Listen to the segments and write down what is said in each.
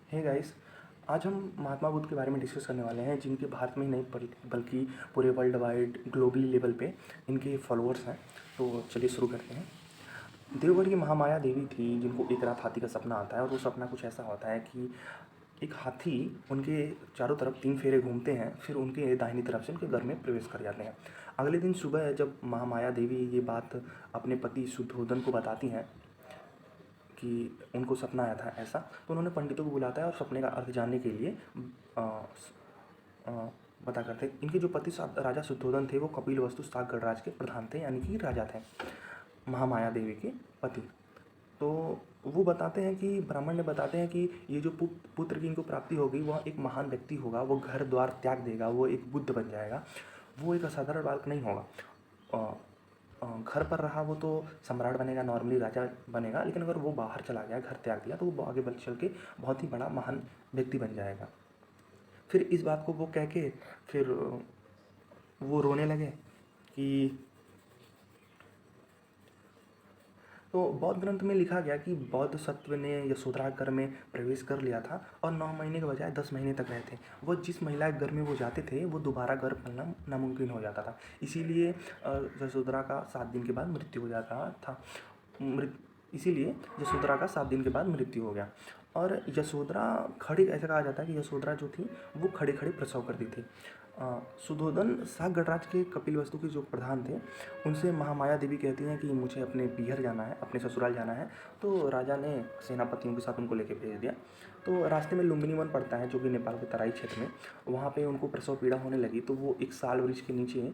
Hey guys, आज हम महात्मा बुद्ध के बारे में डिस्कस करने वाले हैं, जिनके भारत में ही नहीं बल्कि पूरे वर्ल्ड वाइड ग्लोबली लेवल पे इनके फॉलोअर्स हैं। तो चलिए शुरू करते हैं। देवगढ़ की महामाया देवी थी, जिनको एक रात हाथी का सपना आता है, और वो सपना कुछ ऐसा होता है कि एक हाथी उनके चारों तरफ 3 फेरे घूमते हैं, फिर उनके दाहिनी तरफ से उनके घर में प्रवेश कर जाते हैं। अगले दिन सुबह जब महामाया देवी ये बात अपने पति शुद्धोधन को बताती हैं कि उनको सपना आया था ऐसा, तो उन्होंने पंडितों को बुलाता है और सपने का अर्थ जानने के लिए पता करते हैं। इनके जो पति राजा शुद्धोधन थे, वो कपिलवस्तु शाक गणराज के प्रधान थे, यानी कि राजा थे, महामाया देवी के पति। तो वो बताते हैं कि ब्राह्मण ने बताते हैं कि ये जो पुत्र की इनको प्राप्ति होगी, वह एक महान व्यक्ति होगा, वो घर द्वार त्याग देगा, वो एक बुद्ध बन जाएगा, वो एक असाधारण बालक नहीं होगा। घर पर रहा वो तो सम्राट बनेगा, नॉर्मली राजा बनेगा, लेकिन अगर वो बाहर चला गया, घर त्याग दिया, तो वो आगे बल चल के बहुत ही बड़ा महान व्यक्ति बन जाएगा। फिर इस बात को वो कह के फिर वो रोने लगे कि तो बौद्ध ग्रंथ में लिखा गया कि बौद्ध सत्व ने यशोधरा घर में प्रवेश कर लिया था और 9 महीने के बजाय 10 महीने तक रहे थे। वो जिस महिला के घर में वो जाते थे, वो दोबारा घर पलना नामुमकिन हो जाता था। इसीलिए यशोधरा का 7 दिन के बाद मृत्यु हो जाता था। इसीलिए यशोधरा का 7 दिन के बाद मृत्यु हो गया। और यशोधरा खड़ी, ऐसा कहा जाता है कि यशोधरा जो थी वो खड़े खड़े प्रसव करती थी। शुद्धोधन शाक गणराज के कपिलवस्तु के जो प्रधान थे, उनसे महामाया देवी कहती हैं कि मुझे अपने पीहर जाना है, अपने ससुराल जाना है। तो राजा ने सेनापतियों के साथ उनको लेके भेज दिया। तो रास्ते में लुम्बिनी वन पड़ता है, जो कि नेपाल के तराई क्षेत्र में। वहाँ पे उनको प्रसव पीड़ा होने लगी, तो वो एक साल वृक्ष के नीचे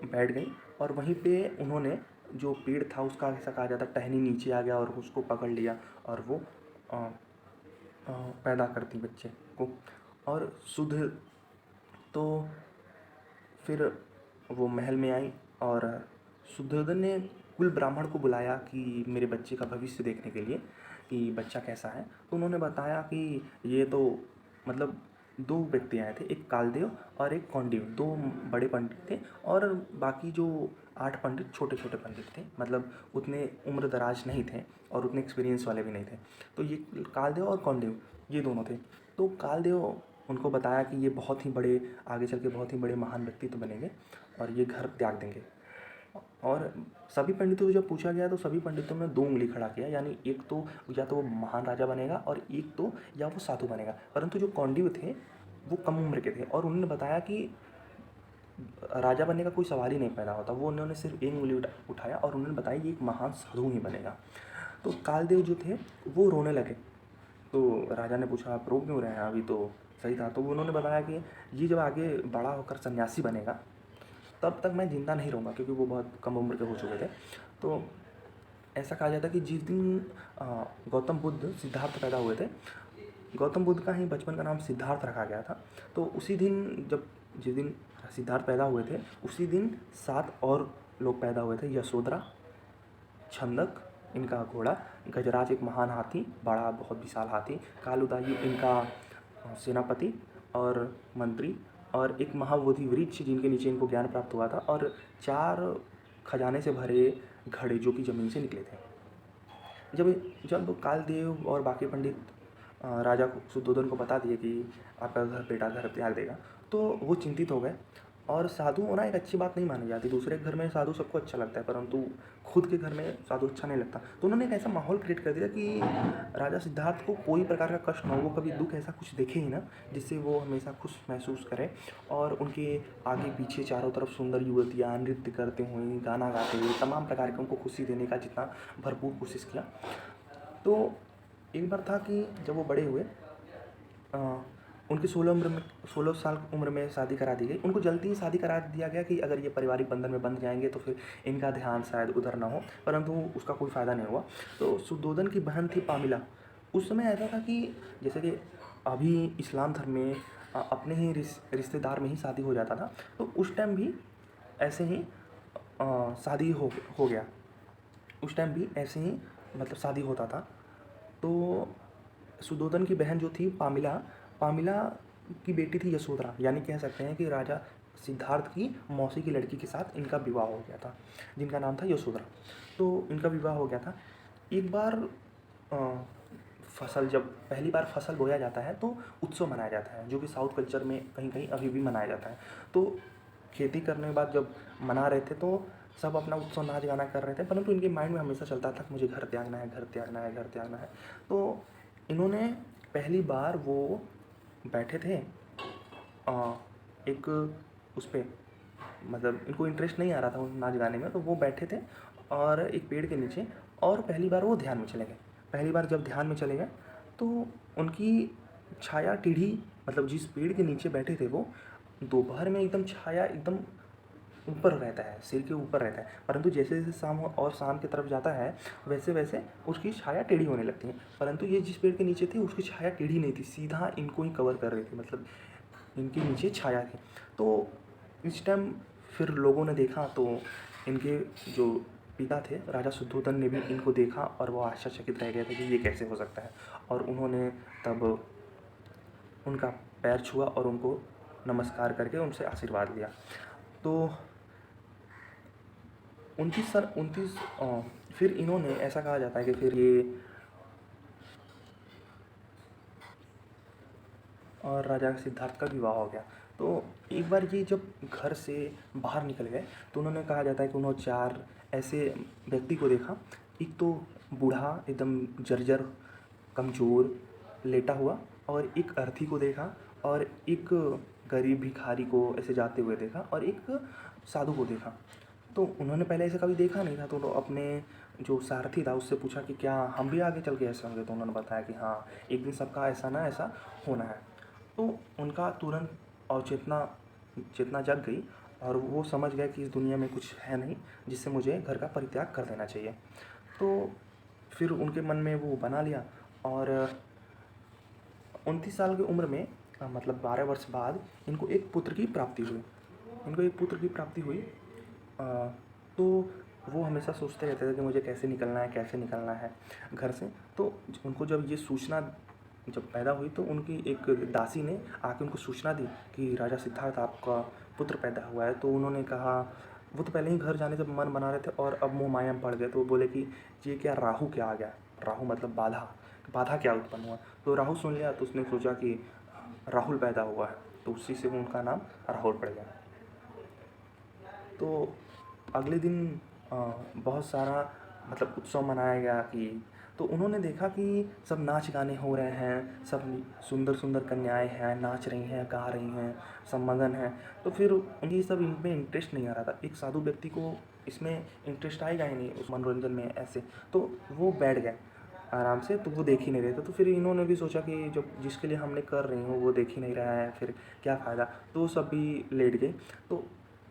बैठ गई और वहीं पे उन्होंने जो पेड़ था उसका, ऐसा कहा जाता है, टहनी नीचे आ गया और उसको पकड़ लिया और वो पैदा करती बच्चे को। और शुद्ध तो फिर वो महल में आई और शुद्धोधन ने कुल ब्राह्मण को बुलाया कि मेरे बच्चे का भविष्य देखने के लिए कि बच्चा कैसा है। तो उन्होंने बताया कि ये तो मतलब 2 व्यक्ति आए थे, एक कालदेव और एक कौंडिव, 2 बड़े पंडित थे और बाकी जो 8 पंडित छोटे छोटे पंडित थे, मतलब उतने उम्र दराज नहीं थे और उतने एक्सपीरियंस वाले भी नहीं थे। तो ये कालदेव और कौंडिव ये दोनों थे। तो कालदेव उनको बताया कि ये बहुत ही बड़े, आगे चल के बहुत ही बड़े महान व्यक्तित्व बनेंगे और ये घर त्याग देंगे। और सभी पंडितों को जब पूछा गया, तो सभी पंडितों ने 2 उंगली खड़ा किया, यानी एक तो या तो वो महान राजा बनेगा और एक तो या वो साधु बनेगा। परंतु जो कौंडिव थे वो कम उम्र के थे और उन्होंने बताया कि राजा बनने का कोई सवाल ही नहीं पैदा होता। वो उन्होंने सिर्फ 1 उंगली उठाया और उन्होंने बताया कि एक महान साधु ही बनेगा। तो कालदेव जो थे वो रोने लगे। तो राजा ने पूछा, आप रो क्यों रहे हैं, अभी तो सही था। तो उन्होंने बताया कि ये जब आगे बड़ा होकर सन्यासी बनेगा, तब तक मैं ज़िंदा नहीं रहूँगा, क्योंकि वो बहुत कम उम्र के हो चुके थे। तो ऐसा कहा जाता है कि जिस दिन गौतम बुद्ध सिद्धार्थ पैदा हुए थे, गौतम बुद्ध का ही बचपन का नाम सिद्धार्थ रखा गया था। तो उसी दिन जिस दिन सिद्धार्थ पैदा हुए थे, उसी दिन 7 और लोग पैदा हुए थे। यशोधरा, छंदक इनका घोड़ा, गजराज एक महान हाथी, बड़ा बहुत विशाल हाथी, कालुदायु इनका सेनापति और मंत्री, और एक महाबोधि वृक्ष जिनके नीचे इनको ज्ञान प्राप्त हुआ था, और 4 खजाने से भरे घड़े जो कि ज़मीन से निकले थे। जब जब कालदेव और बाकी पंडित राजा को, शुद्धोधन को बता दिए कि आपका बेटा घर त्याग देगा, तो वो चिंतित हो गए। और साधु होना एक अच्छी बात नहीं मानी जाती। दूसरे के घर में साधु सबको अच्छा लगता है, परंतु खुद के घर में साधु अच्छा नहीं लगता। तो उन्होंने एक ऐसा माहौल क्रिएट कर दिया कि राजा सिद्धार्थ को कोई प्रकार का कष्ट ना हो, वो कभी दुख ऐसा कुछ देखे ही ना, जिससे वो हमेशा खुश महसूस करें। और उनके आगे पीछे चारों तरफ सुंदर युवतियाँ नृत्य करते हुए, गाना गाते हुए, तमाम प्रकार के उनको खुशी देने का जितना भरपूर कोशिश किया। तो एक बार था कि जब वो बड़े हुए, उनकी 16 साल की उम्र में शादी करा दी गई। उनको जल्दी ही शादी करा दिया गया कि अगर ये पारिवारिक बंधन में बंध जाएंगे तो फिर इनका ध्यान शायद उधर ना हो, परंतु उसका कोई फ़ायदा नहीं हुआ। तो शुद्धोधन की बहन थी पामिला। उस समय ऐसा था कि जैसे कि अभी इस्लाम धर्म में अपने ही रिश्तेदार में ही शादी हो जाता था, तो उस टाइम भी ऐसे ही शादी हो गया। उस टाइम भी ऐसे ही मतलब शादी होता था। तो शुद्धोधन की बहन जो थी पामिला, पामिला की बेटी थी यशोधरा, यानी कह सकते हैं कि राजा सिद्धार्थ की मौसी की लड़की के साथ इनका विवाह हो गया था, जिनका नाम था यशोधरा। तो इनका विवाह हो गया था। एक बार फसल जब पहली बार फसल बोया जाता है तो उत्सव मनाया जाता है, जो कि साउथ कल्चर में कहीं-कहीं अभी भी मनाया जाता है। तो खेती करने के बाद जब मना रहे थे तो सब अपना उत्सव नाच गाना कर रहे थे, परंतु इनके माइंड में हमेशा चलता था कि मुझे घर त्यागना है, घर त्यागना है, घर त्यागना है। तो इन्होंने पहली बार वो बैठे थे एक उस पे, मतलब इनको इंटरेस्ट नहीं आ रहा था उन नाच गाने में, तो वो बैठे थे और एक पेड़ के नीचे, और पहली बार वो ध्यान में चले गए। पहली बार जब ध्यान में चले गए तो उनकी छाया टेढ़ी, मतलब जिस पेड़ के नीचे बैठे थे वो, दोपहर में एकदम छाया एकदम ऊपर रहता है, सिर के ऊपर रहता है, परंतु जैसे-जैसे शाम की तरफ जाता है, वैसे-वैसे उसकी छाया टेढ़ी होने लगती है। परंतु ये जिस पेड़ के नीचे थे उसकी छाया टेढ़ी नहीं थी, सीधा इनको ही कवर कर रही थी, मतलब इनके नीचे छाया थी। तो इस टाइम फिर लोगों ने देखा तो इनके जो पिता थे राजा शुद्धोधन ने भी इनको देखा और वो आश्चर्यचकित रह गए थे कि ये कैसे हो सकता है। और उन्होंने तब उनका पैर छुआ और उनको नमस्कार करके उनसे आशीर्वाद लिया। तो 29 फिर इन्होंने, ऐसा कहा जाता है कि फिर ये और राजा सिद्धार्थ का विवाह हो गया। तो एक बार ये जब घर से बाहर निकल गए तो उन्होंने, कहा जाता है कि उन्होंने 4 ऐसे व्यक्ति को देखा। एक तो बूढ़ा एकदम जर्जर कमज़ोर लेटा हुआ, और एक अर्थी को देखा, और एक गरीब भिखारी को ऐसे जाते हुए देखा, और एक साधु को देखा। तो उन्होंने पहले ऐसे कभी देखा नहीं था, तो अपने जो सारथी था उससे पूछा कि क्या हम भी आगे चल के ऐसे होंगे? तो उन्होंने बताया कि हाँ, एक दिन सबका ऐसा ना ऐसा होना है। तो उनका तुरंत और चेतना चेतना जग गई, और वो समझ गए कि इस दुनिया में कुछ है नहीं जिससे मुझे घर का परित्याग कर देना चाहिए। तो फिर उनके मन में वो बना लिया, और 29 साल की उम्र में, मतलब 12 वर्ष बाद इनको एक पुत्र की प्राप्ति हुई। अ, तो वो हमेशा सोचते रहते थे कि मुझे कैसे निकलना है घर से। तो उनको जब ये सूचना जब पैदा हुई तो उनकी एक दासी ने आके उनको सूचना दी कि राजा सिद्धार्थ आपका पुत्र पैदा हुआ है। तो उन्होंने कहा, वो तो पहले ही घर जाने जब मन बना रहे थे और अब मोह माया में पड़ गए, तो वो बोले कि ये क्या राहु क्या आ गया? राहु मतलब बाधा, बाधा क्या उत्पन्न हुआ? तो राहु सुन लिया तो उसने सोचा कि राहुल पैदा हुआ है, तो उसी से उनका नाम राहुल पड़ गया। तो अगले दिन बहुत सारा मतलब उत्सव मनाया गया कि, तो उन्होंने देखा कि सब नाच गाने हो रहे हैं, सब सुंदर सुंदर कन्याएं हैं, नाच रही हैं, गा रही हैं, सब मगन हैं। तो फिर उन्हें सब इनमें इंटरेस्ट नहीं आ रहा था। एक साधु व्यक्ति को इसमें इंटरेस्ट आएगा ही नहीं उस मनोरंजन में ऐसे, तो वो बैठ गए आराम से, तो वो देख ही नहीं रहे थे। तो फिर इन्होंने भी सोचा कि जो जिसके लिए हमने कर रही हूँ वो देख ही नहीं रहा है, फिर क्या फ़ायदा। तो सब भी लेट गए। तो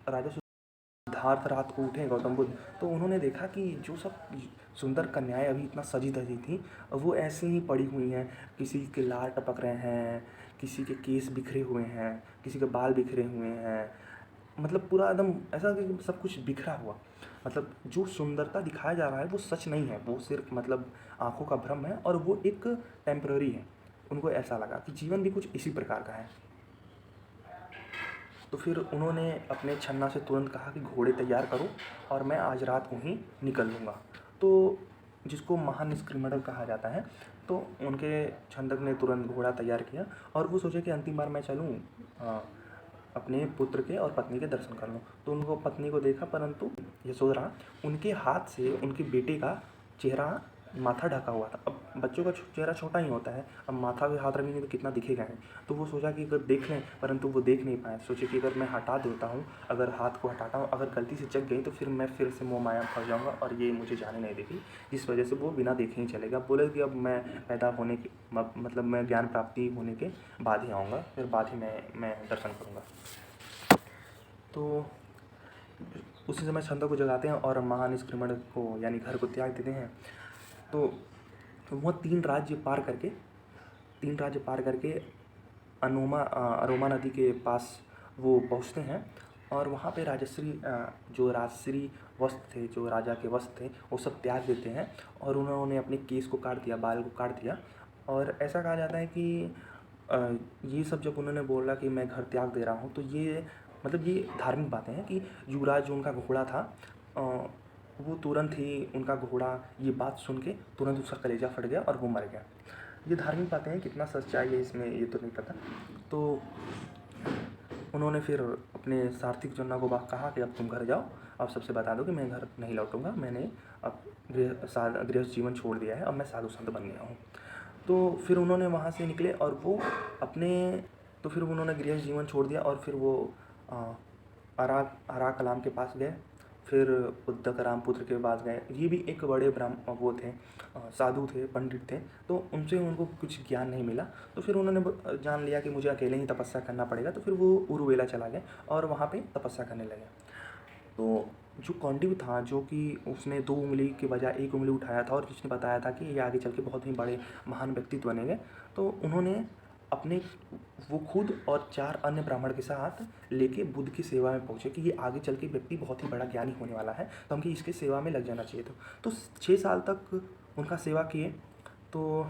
राजा सिद्धार्थ रात को उठे गौतम बुद्ध, तो उन्होंने देखा कि जो सब सुंदर कन्याएं अभी इतना सजी धजी थी, वो ऐसे ही पड़ी हुई हैं। किसी के लार टपक रहे हैं, किसी के केस बिखरे हुए हैं, किसी के बाल बिखरे हुए हैं, मतलब पूरा एकदम ऐसा कि सब कुछ बिखरा हुआ। मतलब जो सुंदरता दिखाया जा रहा है वो सच नहीं है, वो सिर्फ मतलब आंखों का भ्रम है, और वो एक टेम्पररी है। उनको ऐसा लगा कि जीवन भी कुछ इसी प्रकार का है। तो फिर उन्होंने अपने छन्ना से तुरंत कहा कि घोड़े तैयार करो और मैं आज रात को ही निकल लूँगा। तो जिसको महानिष्क्रिमण कहा जाता है, तो उनके छंदक ने तुरंत घोड़ा तैयार किया, और वो सोचे कि अंतिम बार मैं चलूँ अपने पुत्र के और पत्नी के दर्शन कर लूँ। तो उनको पत्नी को देखा, परंतु यशोधरा उनके हाथ से उनके बेटे का चेहरा, माथा ढका हुआ था। अब बच्चों का चेहरा छोटा ही होता है, अब माथा पे हाथ रखेंगे तो कितना दिखेगा नहीं। तो वो सोचा कि अगर देख लें, परंतु वो देख नहीं पाए। सोचे कि अगर मैं हटा देता हूँ, अगर हाथ को हटाता हूँ, अगर गलती से जग गई तो फिर मैं फिर से मोह माया में फंस जाऊँगा और ये मुझे जाने नहीं देगी, जिस वजह से वो बिना देखे ही चलेगा। बोले कि अब मैं पैदा होने के मतलब मैं ज्ञान प्राप्ति होने के बाद ही आऊँगा, फिर बाद ही मैं दर्शन करूँगा। तो उसी समय छंदों को जगाते हैं और महानिष्क्रिमण को यानी घर को त्याग देते हैं। तो वह 3 राज्य पार करके अरोमा नदी के पास वो पहुँचते हैं, और वहाँ पे जो राजश्री वस्त्र थे, जो राजा के वस्त्र थे, वो सब त्याग देते हैं, और उन्होंने अपने केस को काट दिया, बाल को काट दिया। और ऐसा कहा जाता है कि ये सब जब उन्होंने बोला कि मैं घर त्याग दे रहा हूँ, तो ये मतलब ये धार्मिक बातें हैं कि युवराज जो उनका घोड़ा था, वो तुरंत ही उनका घोड़ा ये बात सुन के तुरंत उसका कलेजा फट गया और वो मर गया। ये धार्मिक बातें हैं, कितना सच्चाई है इसमें ये तो नहीं पता। तो उन्होंने फिर अपने सारथी को कहा कि अब तुम घर जाओ, अब सबसे बता दो कि मैं घर नहीं लौटूंगा, मैंने अब गृहस्थ जीवन छोड़ दिया है, अब मैं साधु संत बन गया हूँ। तो फिर उन्होंने वहाँ से निकले और वो अपने तो फिर उन्होंने गृहस्थ जीवन छोड़ दिया और फिर वो अरा अरा कलाम के पास गए, फिर उद्दक रामपुत्र के पास गए। ये भी एक बड़े वो थे, साधु थे, पंडित थे। तो उनसे उनको कुछ ज्ञान नहीं मिला, तो फिर उन्होंने जान लिया कि मुझे अकेले ही तपस्या करना पड़ेगा। तो फिर वो उरुवेला चला गया और वहाँ पे तपस्या करने लगे। तो जो कौंडिन्य था, जो कि उसने 2 उँगली के बजाय 1 उँगली उठाया था और जिसने बताया था कि ये आगे चल के बहुत ही बड़े महान व्यक्तित्व बनेंगे, तो उन्होंने अपने वो खुद और 4 अन्य ब्राह्मण के साथ लेके बुद्ध की सेवा में पहुँचे कि ये आगे चल के व्यक्ति बहुत ही बड़ा ज्ञानी होने वाला है, तो हमको इसकी सेवा में लग जाना चाहिए था। तो 6 साल तक उनका सेवा किए। तो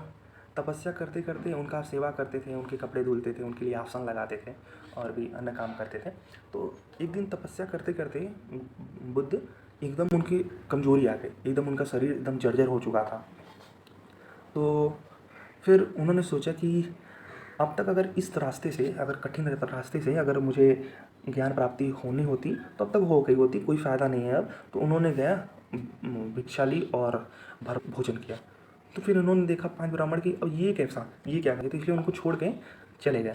तपस्या करते करते उनका सेवा करते थे, उनके कपड़े धुलते थे, उनके लिए आसन लगाते थे और भी अन्य काम करते थे। तो एक दिन तपस्या करते करते बुद्ध एकदम उनकी कमजोरी आ गई, एकदम उनका शरीर एकदम जर्जर हो चुका था। तो फिर उन्होंने सोचा कि अब तक अगर इस रास्ते से, अगर कठिन रास्ते से अगर मुझे ज्ञान प्राप्ति होनी होती तो अब तक हो गई होती, कोई फ़ायदा नहीं है अब। तो उन्होंने गया भिक्षा ली और भर भोजन किया। तो फिर उन्होंने देखा 5 ब्राह्मण की, अब ये कैसा, ये क्या करे, तो इसलिए उनको छोड़ के चले गए।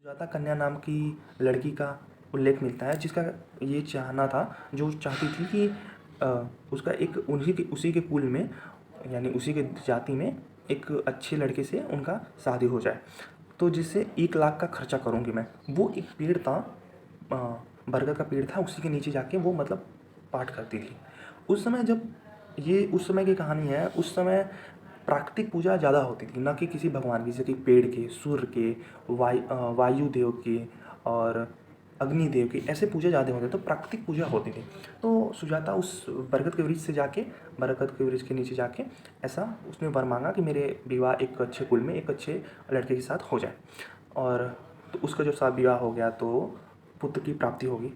सुजाता कन्या नाम की लड़की का उल्लेख मिलता है, जिसका ये चाहना था, जो चाहती थी कि उसका एक उसी के कुल में, यानी उसी के जाति में एक अच्छे लड़के से उनका शादी हो जाए, तो जिससे 1 लाख का खर्चा करूँगी मैं। वो एक पेड़ था, बरगद का पेड़ था, उसी के नीचे जाके वो मतलब पाठ करती थी। उस समय जब ये उस समय की कहानी है, उस समय प्राकृतिक पूजा ज़्यादा होती थी, ना कि किसी भगवान की, जैसे कि पेड़ के, सूर्य के, वायु देव के और अग्नि देव की, ऐसे पूजा ज़्यादा होते, तो प्राकृतिक पूजा होती थी। तो सुजाता उस बरगद के वृक्ष से जाके, बरगद के वृक्ष के नीचे जाके ऐसा उसने वर मांगा कि मेरे विवाह एक अच्छे कुल में एक अच्छे लड़के के साथ हो जाए। और तो उसका जब साथ विवाह हो गया तो पुत्र की प्राप्ति होगी,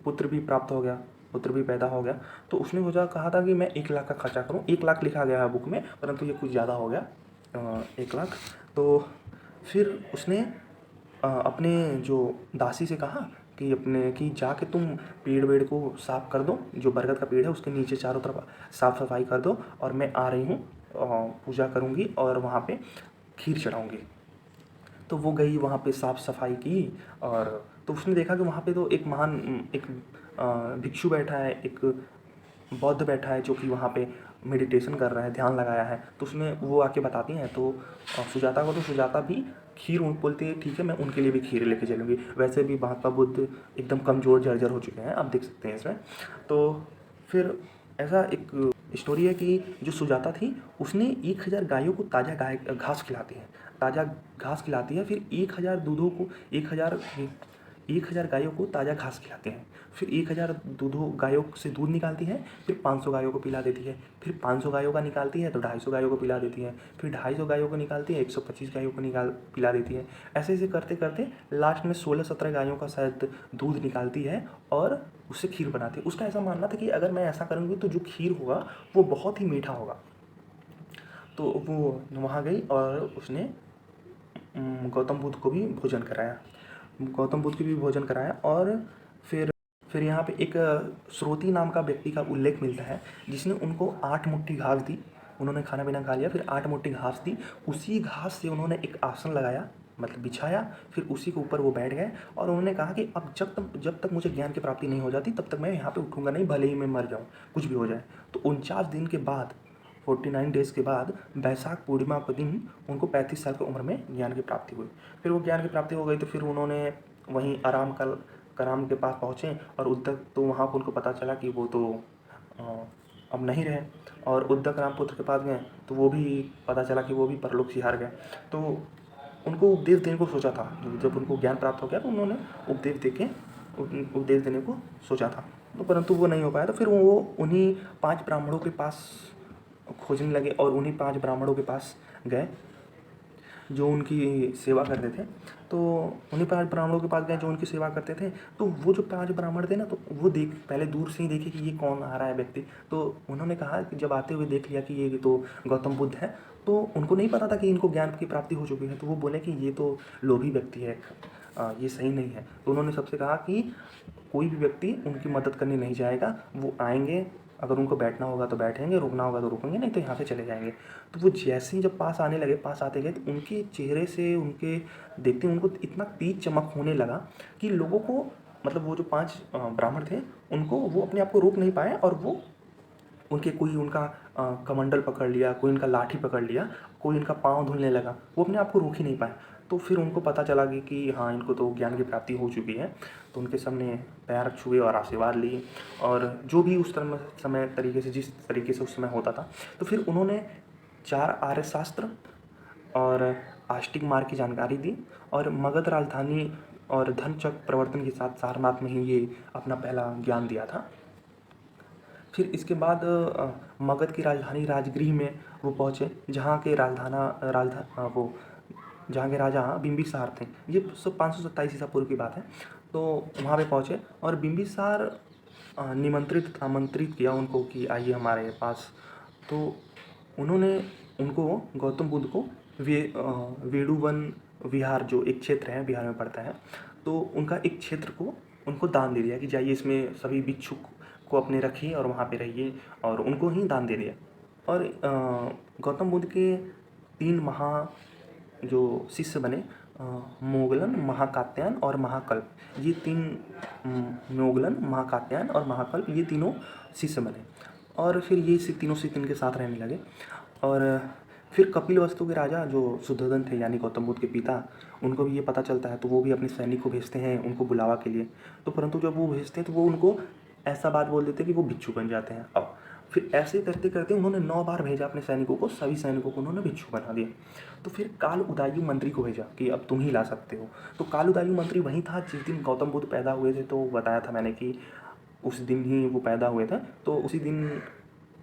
पुत्र भी प्राप्त हो गया, पुत्र भी पैदा हो गया। तो उसने मुझे कहा था कि मैं 1 लाख का खर्चा करूँ। 1 लाख लिखा गया है बुक में, परंतु ये कुछ ज़्यादा हो गया, 1 लाख। तो फिर उसने अपने जो दासी से कहा कि जाके तुम पेड़ वेड़ को साफ कर दो, जो बरगद का पेड़ है उसके नीचे चारों तरफ साफ सफाई कर दो, और मैं आ रही हूँ, पूजा करूँगी और वहाँ पे खीर चढ़ाऊँगी। तो वो गई वहाँ पे, साफ सफाई की, और तो उसने देखा कि वहाँ पे तो एक महान एक भिक्षु बैठा है, एक बौद्ध बैठा है, जो कि वहाँ पे मेडिटेशन कर रहा है, ध्यान लगाया है। तो उसमें वो आके बताती हैं, तो सुजाता को, तो सुजाता भी खीर बोलती है, ठीक है मैं उनके लिए भी खीर लेके चलूँगी। वैसे भी महात्मा बुद्ध एकदम कमज़ोर जर्जर हो चुके हैं, आप देख सकते हैं इसमें। तो फिर ऐसा एक स्टोरी है कि जो सुजाता थी उसने 1000 गायों को ताज़ा घास खिलाती है, ताज़ा घास खिलाती है। फिर 1000 दूधों को 1000 गायों को ताज़ा घास खिलाते हैं। फिर 1000 गायों से दूध निकालती है, फिर 500 गायों को पिला देती है। फिर 500 गायों का निकालती है तो 250 गायों को पिला देती है। फिर 250 गायों को निकालती है, 125 गायों को पिला देती है। ऐसे ऐसे करते करते लास्ट में 16-17 गायों का शायद दूध निकालती है और उससे खीर बनाती है। उसका ऐसा मानना था कि अगर मैं ऐसा करूँगी तो जो खीर होगा वो बहुत ही मीठा होगा। तो वो वहाँ गई और उसने गौतम बुद्ध को भी भोजन कराया, गौतम बुद्ध को भी भोजन कराया। और फिर यहाँ पे एक श्रोती नाम का व्यक्ति का उल्लेख मिलता है, जिसने उनको 8 मुट्ठी घास दी। उन्होंने खाना पीना खा लिया, फिर 8 मुट्ठी घास दी। उसी घास से उन्होंने एक आसन लगाया, मतलब बिछाया, फिर उसी के ऊपर वो बैठ गए और उन्होंने कहा कि अब जब तक मुझे ज्ञान की प्राप्ति नहीं हो जाती तब तक मैं यहाँ पे उठूँगा नहीं, भले ही मैं मर जाऊँ, कुछ भी हो जाए। तो 49 दिन के बाद, 49 डेज़ के बाद, बैसाख पूर्णिमा के दिन उनको 35 साल की उम्र में ज्ञान की प्राप्ति हुई। फिर वो ज्ञान की प्राप्ति हो गई तो फिर उन्होंने वहीं कराम के पास पहुँचे और उद्धक, तो वहाँ पर उनको पता चला कि वो तो अब नहीं रहे, और उद्धक रामपुत्र के पास गए तो वो भी पता चला कि वो भी परलोक सिधार गए। तो उनको उपदेश देने को सोचा था, जब उनको ज्ञान प्राप्त हो गया तो उन्होंने उपदेश देने को सोचा था, तो परंतु वो नहीं हो पाया। तो फिर वो उन्हीं 5 ब्राह्मणों के पास खोजने लगे और उन्हीं 5 ब्राह्मणों के पास गए। जो उनकी सेवा करते थे। तो उन्हीं 5 ब्राह्मणों के पास गए जो उनकी सेवा करते थे। तो वो जो 5 ब्राह्मण थे ना, तो वो पहले दूर से ही देखे कि ये कौन आ रहा है व्यक्ति। तो उन्होंने कहा कि जब आते हुए देख लिया कि ये तो गौतम बुद्ध है, तो उनको नहीं पता था कि इनको ज्ञान की प्राप्ति हो चुकी है। तो वो बोले कि ये तो लोभी व्यक्ति है, ये सही नहीं है। तो उन्होंने सबसे कहा कि कोई भी व्यक्ति उनकी मदद करने नहीं जाएगा, वो आएंगे, अगर उनको बैठना होगा तो बैठेंगे, रुकना होगा तो रुकेंगे, नहीं तो यहाँ से चले जाएंगे। तो वो जैसे ही जब पास आने लगे, पास आते गए, तो उनके चेहरे से, उनके देखते उनको इतना तेज चमक होने लगा कि लोगों को, मतलब वो जो 5 ब्राह्मण थे, उनको, वो अपने आप को रोक नहीं पाए, और वो उनके, कोई उनका कमंडल पकड़ लिया, कोई उनका लाठी पकड़ लिया, कोई उनका पाँव धुलने लगा, वो अपने आप को रोक ही नहीं पाए। तो फिर उनको पता चला कि हाँ, इनको तो ज्ञान की प्राप्ति हो चुकी है। तो उनके सामने पैर छुए और आशीर्वाद लिए, और जो भी उस समय तरीके से, जिस तरीके से उस समय होता था। तो फिर उन्होंने 4 आर्य शास्त्र और आस्तिक मार्ग की जानकारी दी, और मगध राजधानी और धन चक्र प्रवर्तन के साथ सारनाथ में ही ये अपना पहला ज्ञान दिया था। फिर इसके बाद मगध की राजधानी राजगृह में वो पहुँचे, जहाँ के जहाँ के राजा बिंबिसार थे। ये सब 527 ईसा पूर्व की बात है। तो वहाँ पे पहुँचे, और बिंबिसार आमंत्रित किया उनको कि आइए हमारे पास। तो उन्होंने उनको, गौतम बुद्ध को, वेणुवन विहार, जो एक क्षेत्र है, बिहार में पड़ता है, तो उनका एक क्षेत्र को उनको दान दे दिया कि जाइए, इसमें सभी भिक्षु को अपने रखिए और वहाँ पे रहिए, और उनको ही दान दे दिया। और गौतम बुद्ध के 3 जो शिष्य बने, मोगलन, महाकात्यायन और महाकल्प। ये 3, मोगलन, महाकात्यायन और महाकल्प, ये तीनों शिष्य बने। और फिर ये तीनों शिष्य इनके साथ रहने लगे। और फिर कपिलवस्तु के राजा जो शुद्धोधन थे, यानी गौतम बुद्ध के पिता, उनको भी ये पता चलता है। तो वो भी अपने सैनिक को भेजते हैं उनको बुलावा के लिए। तो परंतु जब वो भेजते हैं तो वो उनको ऐसा बात बोल देते हैं कि वो भिक्षु बन जाते हैं। अब फिर ऐसे करते करते उन्होंने 9 बार भेजा अपने सैनिकों को, सभी सैनिकों को उन्होंने भिक्षु बना दिया। तो फिर काल उदायु मंत्री को भेजा कि अब तुम ही ला सकते हो। तो काल उदायु मंत्री वही था जिस दिन गौतम बुद्ध पैदा हुए थे। तो बताया था मैंने कि उस दिन ही वो पैदा हुए थे। तो उसी दिन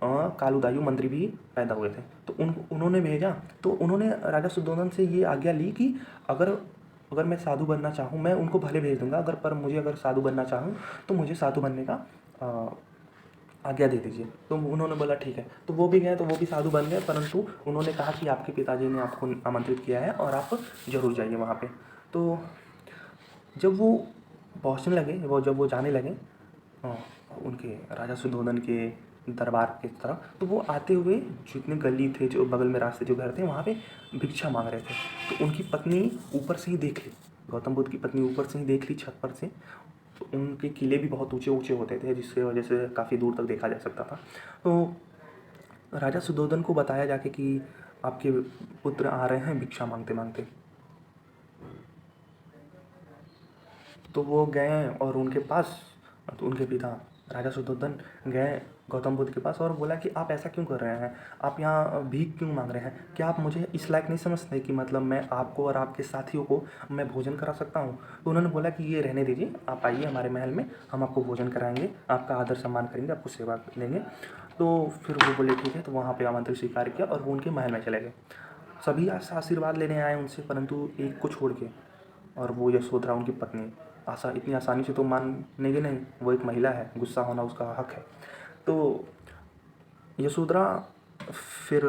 काल उदायु मंत्री भी पैदा हुए थे। तो उन्होंने भेजा। तो उन्होंने राजा शुद्धोधन से ये आज्ञा ली कि अगर अगर मैं साधु बनना चाहूँ, मैं उनको भले भेज दूंगा, अगर साधु बनना चाहूँ तो मुझे साधु बनने का आज्ञा दे दीजिए। तो उन्होंने बोला ठीक है। तो वो भी गए, तो वो भी साधु बन गए। परंतु उन्होंने कहा कि आपके पिताजी ने आपको आमंत्रित किया है और आप ज़रूर जाइए वहाँ पे। तो जब वो पहुँचने लगे, जब वो जाने लगे उनके राजा शुद्धोधन के दरबार की तरफ, तो वो आते हुए जितने गली थे, जो बगल में रास्ते, जो घर थे, वहाँ पे भिक्षा मांग रहे थे। तो उनकी पत्नी ऊपर से ही देख ली, गौतम बुद्ध की पत्नी ऊपर से ही देख ली, छत पर से। तो उनके किले भी बहुत ऊंचे ऊंचे होते थे, जिसकी वजह से काफ़ी दूर तक देखा जा सकता था। तो राजा शुद्धोधन को बताया जाके कि आपके पुत्र आ रहे हैं भिक्षा मांगते मांगते। तो वो गए और उनके पास, तो उनके पिता राजा शुद्धोधन गए गौतम बुद्ध के पास और बोला कि आप ऐसा क्यों कर रहे हैं, आप यहाँ भीख क्यों मांग रहे हैं, क्या आप मुझे इस लायक नहीं समझते कि मतलब मैं आपको और आपके साथियों को मैं भोजन करा सकता हूँ। तो उन्होंने बोला कि ये रहने दीजिए, आप आइए हमारे महल में, हम आपको भोजन कराएंगे, आपका आदर सम्मान करेंगे, आपको सेवा देंगे। तो फिर वो बोले ठीक है। तो वहाँ पर आमंत्रित स्वीकार किया और वो उनके महल में चले गए। सभी आशीर्वाद लेने आए उनसे, परंतु एक को छोड़ के, और वो यशोधरा उनकी पत्नी। इतनी आसानी से तो मानेगी नहीं, वो एक महिला है, गुस्सा होना उसका हक है। तो यशोधरा, फिर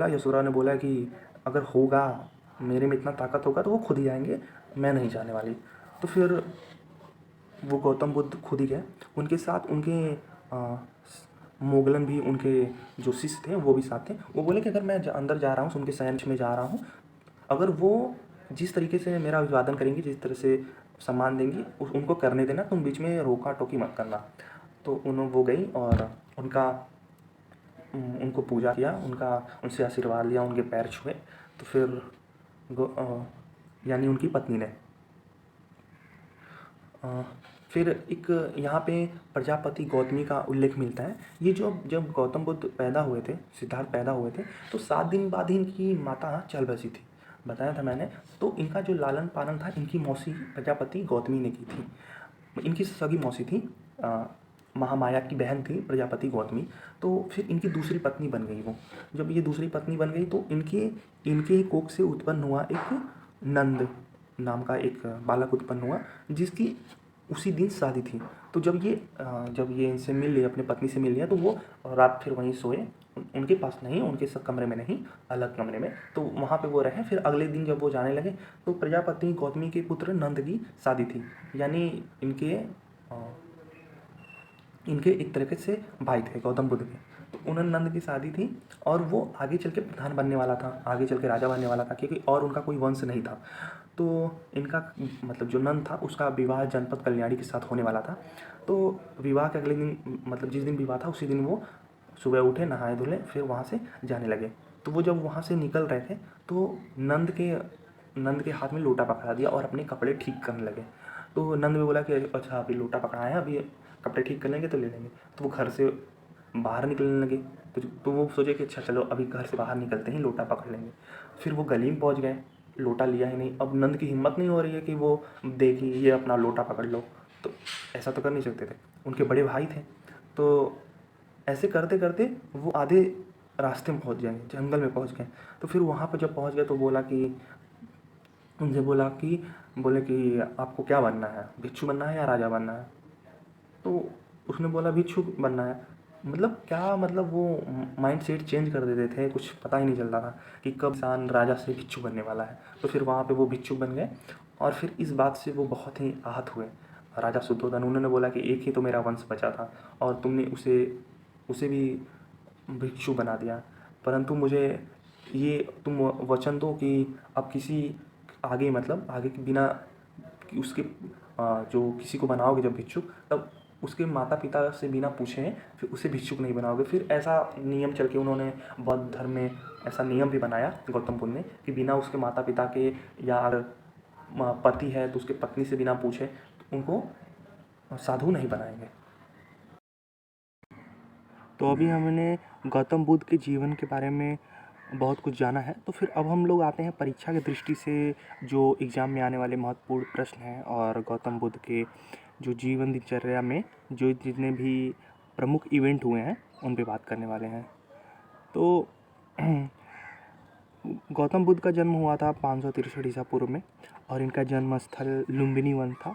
यशोधरा ने बोला कि अगर होगा, मेरे में इतना ताकत होगा तो वो खुद ही आएंगे, मैं नहीं जाने वाली। तो फिर वो गौतम बुद्ध खुद ही गए उनके साथ। उनके मोगलन भी, उनके जो शिष्य थे वो भी साथ थे। वो बोले कि अगर मैं अंदर जा रहा हूँ, उनके सैन्य में जा रहा हूँ, अगर वो जिस तरीके से मेरा अभिवादन करेंगी, जिस तरह से सम्मान देंगी, उनको करने देना, तुम बीच में रोका टोकी मत करना। तो वो गई और उनको पूजा किया, उनसे आशीर्वाद लिया, उनके पैर छुए। तो फिर यानी उनकी पत्नी ने फिर एक यहाँ पे प्रजापति गौतमी का उल्लेख मिलता है। ये जब गौतम बुद्ध पैदा हुए थे, सिद्धार्थ पैदा हुए थे, तो 7 दिन बाद ही इनकी माता चल बसी थी, बताया था मैंने। तो इनका जो लालन पालन था, इनकी मौसी प्रजापति गौतमी ने की थी, इनकी सगी मौसी थी महामाया की बहन थी प्रजापति गौतमी। तो फिर इनकी दूसरी पत्नी बन गई वो। जब ये दूसरी पत्नी बन गई तो इनके इनके ही कोख से उत्पन्न हुआ एक नंद नाम का एक बालक उत्पन्न हुआ, जिसकी उसी दिन शादी थी। तो जब ये इनसे मिल लिया, अपनी पत्नी से मिल लिया, तो वो रात फिर वहीं सोए, उनके पास नहीं, उनके कमरे में नहीं, अलग कमरे में। तो वहाँ पे वो रहे। फिर अगले दिन जब वो जाने लगे तो प्रजापति गौतमी के पुत्र नंद की शादी थी। यानी इनके एक तरीके से भाई थे गौतम बुद्ध के। तो उन्होंने नंद की शादी थी और वो आगे चल के प्रधान बनने वाला था, आगे चल के राजा बनने वाला था, क्योंकि और उनका कोई वंश नहीं था। तो इनका मतलब जो नंद था उसका विवाह जनपद कल्याणी के साथ होने वाला था। तो विवाह के अगले दिन, मतलब जिस दिन विवाह था उसी दिन वो सुबह उठे, नहाए धुले, फिर वहाँ से जाने लगे। तो वो जब वहाँ से निकल रहे थे तो नंद के हाथ में लोटा पकड़ा दिया और अपने कपड़े ठीक करने लगे। तो नंद ने बोला कि अच्छा अभी लोटा पकड़ाए हैं, अभी कपड़े ठीक कर लेंगे तो ले लेंगे। तो वो घर से बाहर निकलने लगे। तो वो सोचे कि अच्छा चलो अभी घर से बाहर निकलते ही लोटा पकड़ लेंगे। फिर वो गली में पहुँच गए, लोटा लिया ही नहीं। अब नंद की हिम्मत नहीं हो रही है कि वो देखी ये अपना लोटा पकड़ लो, तो ऐसा तो कर नहीं सकते थे, उनके बड़े भाई थे। तो ऐसे करते करते वो आधे रास्ते में पहुँच गए, जंगल में पहुँच गए। तो फिर वहाँ पर जब पहुँच गए तो उनसे बोले कि आपको क्या बनना है, भिक्षु बनना है या राजा बनना है? तो उसने बोला भिक्षु बनना है। मतलब क्या, मतलब वो माइंड सेट चेंज कर देते थे, कुछ पता ही नहीं चलता था कि कब इंसान राजा से भिक्षु बनने वाला है। तो फिर वहाँ पे वो भिक्षु बन गए और फिर इस बात से वो बहुत ही आहत हुए। राजा शुद्धोधन, उन्होंने बोला कि एक ही तो मेरा वंश बचा था और तुमने उसे उसे भी भिक्षु बना दिया। परंतु मुझे ये तुम वचन दो कि अब किसी आगे, मतलब आगे के बिना कि उसके जो किसी को बनाओगे जब भिक्षुक, तब उसके माता पिता से बिना पूछे फिर उसे भिक्षुक नहीं बनाओगे। फिर ऐसा नियम चल के उन्होंने बौद्ध धर्म में ऐसा नियम भी बनाया गौतम बुद्ध ने कि बिना उसके माता पिता के या पति है तो उसके पत्नी से बिना पूछे तो उनको साधु नहीं बनाएंगे। तो अभी हमने गौतम बुद्ध के जीवन के बारे में बहुत कुछ जाना है। तो फिर अब हम लोग आते हैं परीक्षा की दृष्टि से जो एग्ज़ाम में आने वाले महत्वपूर्ण प्रश्न हैं और गौतम बुद्ध के जो जीवन दिनचर्या में जो जितने भी प्रमुख इवेंट हुए हैं उन पे बात करने वाले हैं। तो गौतम बुद्ध का जन्म हुआ था 563 ईसा पूर्व में और इनका जन्म स्थल लुम्बिनी वन था।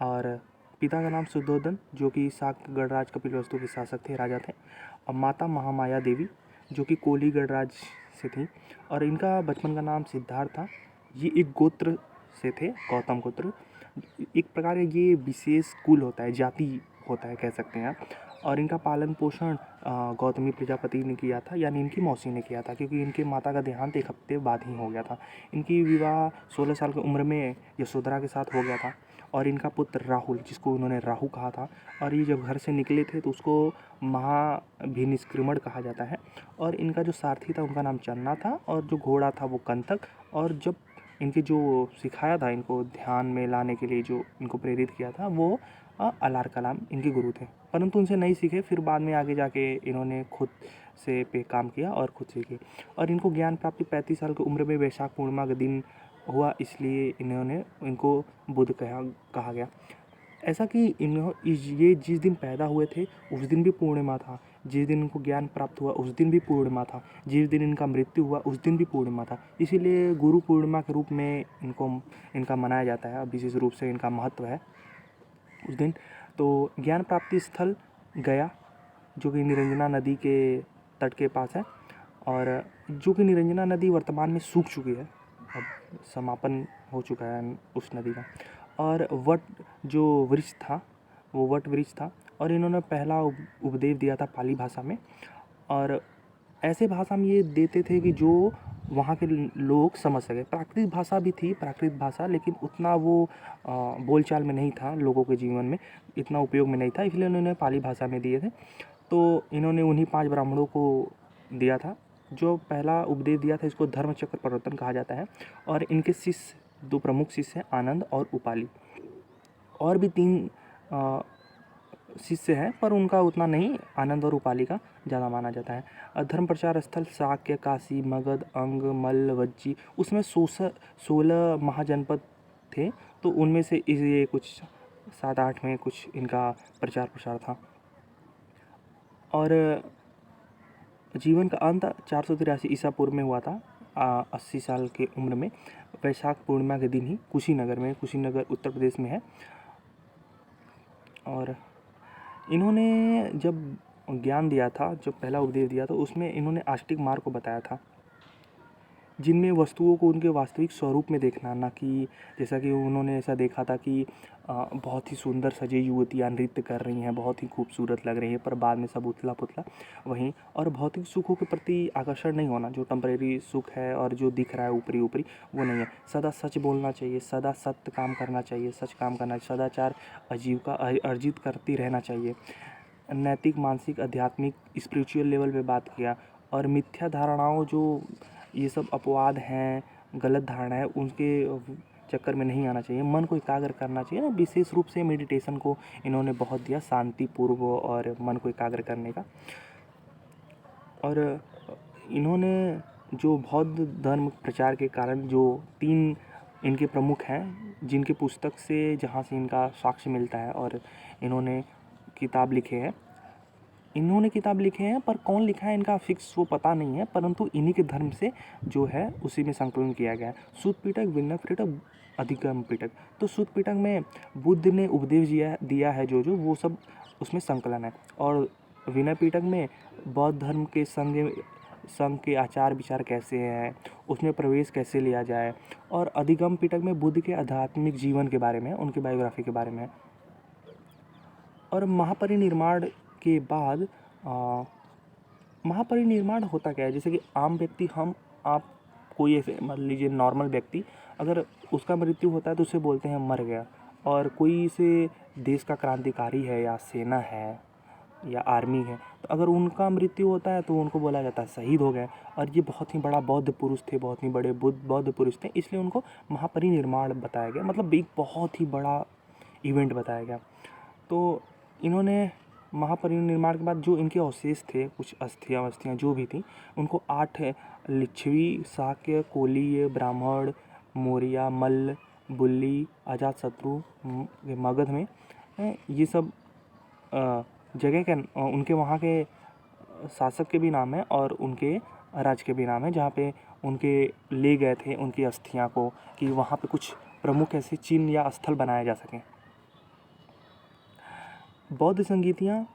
और पिता का नाम शुद्धोधन जो कि शाक्य गणराज कपिलवस्तु के शासक थे, राजा थे। और माता महामाया देवी जो कि कोली गणराज से थी। और इनका बचपन का नाम सिद्धार्थ था। ये एक गोत्र से थे, गौतम गोत्र। एक प्रकार का ये विशेष कुल होता है, जाति होता है कह सकते हैं आप। और इनका पालन पोषण गौतमी प्रजापति ने किया था, यानी इनकी मौसी ने किया था, क्योंकि इनके माता का देहांत एक हफ्ते बाद ही हो गया था। इनकी विवाह 16 साल की उम्र में यशोधरा के साथ हो गया था। और इनका पुत्र राहुल, जिसको उन्होंने राहु कहा था, और ये जब घर से निकले थे तो उसको महाभिनिष्क्रमण कहा जाता है। और इनका जो सारथी था उनका नाम चन्ना था और जो घोड़ा था वो कंतक। और जब इनके जो सिखाया था इनको ध्यान में लाने के लिए, जो इनको प्रेरित किया था, वो अलार कलाम इनके गुरु थे। परंतु उनसे नहीं सीखे, फिर बाद में आगे जाके इन्होंने खुद से पे काम किया और खुद सीखे। और इनको ज्ञान प्राप्ति 35 साल की उम्र में वैशाख पूर्णिमा के दिन हुआ, इसलिए इनको बुद्ध कहा गया। ऐसा कि ये जिस दिन पैदा हुए थे उस दिन भी पूर्णिमा था, जिस दिन इनको ज्ञान प्राप्त हुआ उस दिन भी पूर्णिमा था, जिस दिन इनका मृत्यु हुआ उस दिन भी पूर्णिमा था। इसीलिए गुरु पूर्णिमा के रूप में इनका मनाया जाता है, विशेष रूप से इनका महत्व है उस दिन। तो ज्ञान प्राप्ति स्थल गया, जो कि निरंजना नदी के तट के पास है, और जो कि निरंजना नदी वर्तमान में सूख चुकी है, अब समापन हो चुका है उस नदी का। और वट जो वृक्ष था वो वट वृक्ष था। और इन्होंने पहला उपदेश दिया था पाली भाषा में, और ऐसे भाषा में ये देते थे कि जो वहाँ के लोग समझ सके। प्राकृतिक भाषा भी थी, प्राकृतिक भाषा, लेकिन उतना वो बोलचाल में नहीं था, लोगों के जीवन में इतना उपयोग में नहीं था, इसलिए उन्होंने पाली भाषा में दिए थे। तो इन्होंने उन्हीं 5 ब्राह्मणों को दिया था। जो पहला उपदेश दिया था इसको धर्मचक्र प्रवर्तन कहा जाता है। और इनके शिष्य 2 प्रमुख शिष्य हैं, आनंद और उपाली। और भी 3 शिष्य हैं, पर उनका उतना नहीं, आनंद और उपाली का ज़्यादा माना जाता है। धर्म प्रचार स्थल शाक्य, काशी, मगध, अंग, मल्ल, वज्जी, उसमें 16 महाजनपद थे। तो उनमें से ये कुछ 7-8 में कुछ इनका प्रचार प्रसार था। और जीवन का अंत 483 ईसा पूर्व में हुआ था 80 साल के उम्र में, वैशाख पूर्णिमा के दिन ही कुशीनगर उत्तर प्रदेश में है। और इन्होंने जब ज्ञान दिया था, जब पहला उपदेश दिया था, उसमें इन्होंने आस्तिक मार्ग को बताया था, जिनमें वस्तुओं को उनके वास्तविक स्वरूप में देखना, ना कि जैसा कि उन्होंने ऐसा देखा था कि बहुत ही सुंदर सजी युवतियाँ नृत्य कर रही हैं, बहुत ही खूबसूरत लग रही हैं, पर बाद में सब उथला पुथला वहीं। और भौतिक सुखों के प्रति आकर्षण नहीं होना, जो टेम्परेरी सुख है और जो दिख रहा है ऊपरी ऊपरी, वो नहीं है। सदा सच बोलना चाहिए, सदा सत्य काम करना चाहिए, सच काम करना, सदाचार आजीविका अर्जित करती रहना चाहिए। नैतिक, मानसिक, आध्यात्मिक, स्पिरिचुअल लेवल पे बात किया। और मिथ्या धारणाओं, जो ये सब अपवाद हैं, गलत धारणा है, उनके चक्कर में नहीं आना चाहिए। मन को एकाग्र करना चाहिए ना, विशेष रूप से मेडिटेशन को इन्होंने बहुत दिया, शांतिपूर्व और मन को एकाग्र करने का। और इन्होंने जो बौद्ध धर्म प्रचार के कारण जो 3 इनके प्रमुख हैं, जिनके पुस्तक से जहाँ से इनका साक्ष्य मिलता है, और इन्होंने किताब लिखे हैं, पर कौन लिखा है इनका फिक्स वो पता नहीं है, परंतु इन्हीं के धर्म से जो है उसी में संकलन किया गया है। सूत पिटक, विनय पिटक, अधिगम पिटक। तो सूत पिटक में बुद्ध ने उपदेश दिया है जो वो सब उसमें संकलन है। और विनय पिटक में बौद्ध धर्म के संघ के आचार विचार कैसे हैं, उसमें प्रवेश कैसे लिया जाए। और अधिगम पिटक में बुद्ध के आध्यात्मिक जीवन के बारे में, उनकी बायोग्राफी के बारे में। और महापरिनिर्वाण के बाद महापरिनिर्वाण होता क्या है, जैसे कि आम व्यक्ति, आप कोई ऐसे मान लीजिए नॉर्मल व्यक्ति, अगर उसका मृत्यु होता है तो उसे बोलते हैं मर गया। और कोई से देश का क्रांतिकारी है या सेना है या आर्मी है, तो अगर उनका मृत्यु होता है तो उनको बोला जाता है शहीद हो गए। और ये बहुत ही बड़ा बौद्ध पुरुष थे, बहुत ही बड़े बौद्ध पुरुष थे, इसलिए उनको महापरिनिर्वाण बताया गया, मतलब एक बहुत ही बड़ा इवेंट बताया गया। तो इन्होंने महापरिनिर्वाण के बाद जो इनके अवशेष थे, कुछ अस्थियाँ जो भी थी, उनको 8 लिच्छवी, शाक्य, कोलीय, ब्राह्मण, मौर्य, मल्ल, बुल्ली, अजातशत्रु, मगध में, ये सब जगह के उनके वहाँ के शासक के भी नाम है और उनके राज्य के भी नाम है, जहाँ पे उनके ले गए थे उनकी अस्थियाँ को, कि वहाँ पे कुछ प्रमुख ऐसे चिन्ह या स्थल बनाए जा सकें। बौद्ध संगीतियाँ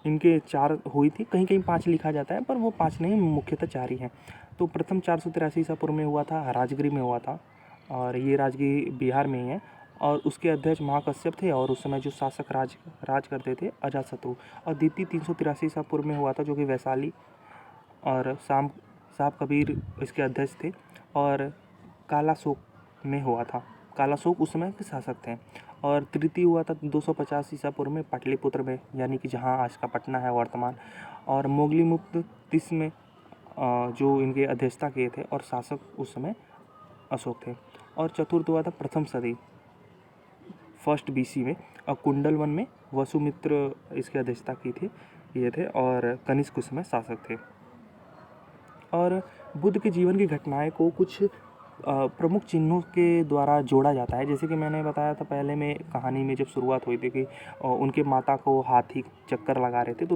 इनके 4 हुई थी, कहीं कहीं 5 लिखा जाता है, पर वो 5 नहीं, मुख्यतः 4 ही हैं। तो प्रथम 483 ईसा पूर्व में हुआ था, राजगिरी में हुआ था, और ये राजगिरी बिहार में ही है। और उसके अध्यक्ष महाकश्यप थे, और उस समय जो शासक राज करते थे अजातशत्रु। और द्वितीय 383 ईसा पूर्व में हुआ था, जो कि वैशाली और साहब कबीर इसके अध्यक्ष थे। और कालाशोक में हुआ था, कालाशोक उस समय के शासक थे। और तृतीय हुआ था 250 ईसा पूर्व में पाटलिपुत्र में, यानी कि जहाँ आज का पटना है वर्तमान। और मोगलीमुक्त 30 में जो इनके अध्यक्षता किए थे, और शासक उस समय अशोक थे। और चतुर्थ हुआ था प्रथम सदी, फर्स्ट BC में। और कुंडल 1 में वसुमित्र इसकी अध्यक्षता की थी, ये थे, और कनिष्क उस समय शासक थे। और बुद्ध के जीवन की घटनाएं को कुछ प्रमुख चिन्हों के द्वारा जोड़ा जाता है, जैसे कि मैंने बताया था पहले में कहानी में, जब शुरुआत हुई थी कि उनके माता को हाथी चक्कर लगा रहे थे, तो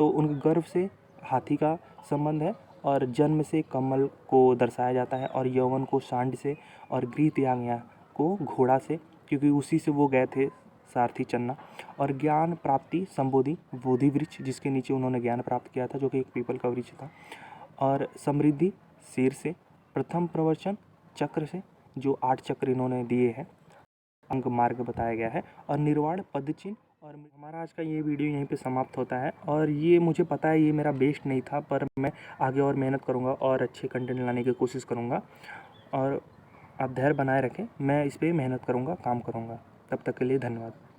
उनके गर्भ से हाथी का संबंध है। और जन्म से कमल को दर्शाया जाता है, और यौवन को सांड से, और गृह त्याग को घोड़ा से, क्योंकि उसी से वो गए थे सारथी चन्ना। और ज्ञान प्राप्ति संबोधि बोधि वृक्ष, जिसके नीचे उन्होंने ज्ञान प्राप्त किया था, जो कि एक पीपल का वृक्ष था। और समृद्धि शेर से, प्रथम प्रवचन चक्र से, जो 8 चक्र इन्होंने दिए हैं, अंग मार्ग बताया गया है। और निर्वाण पद चिन्ह। और हमारा आज का ये वीडियो यहीं पे समाप्त होता है। और ये मुझे पता है ये मेरा बेस्ट नहीं था, पर मैं आगे और मेहनत करूँगा और अच्छे कंटेंट लाने की कोशिश करूँगा। और आप धैर्य बनाए रखें, मैं इस पर मेहनत करूँगा, काम करूँगा। तब तक के लिए धन्यवाद।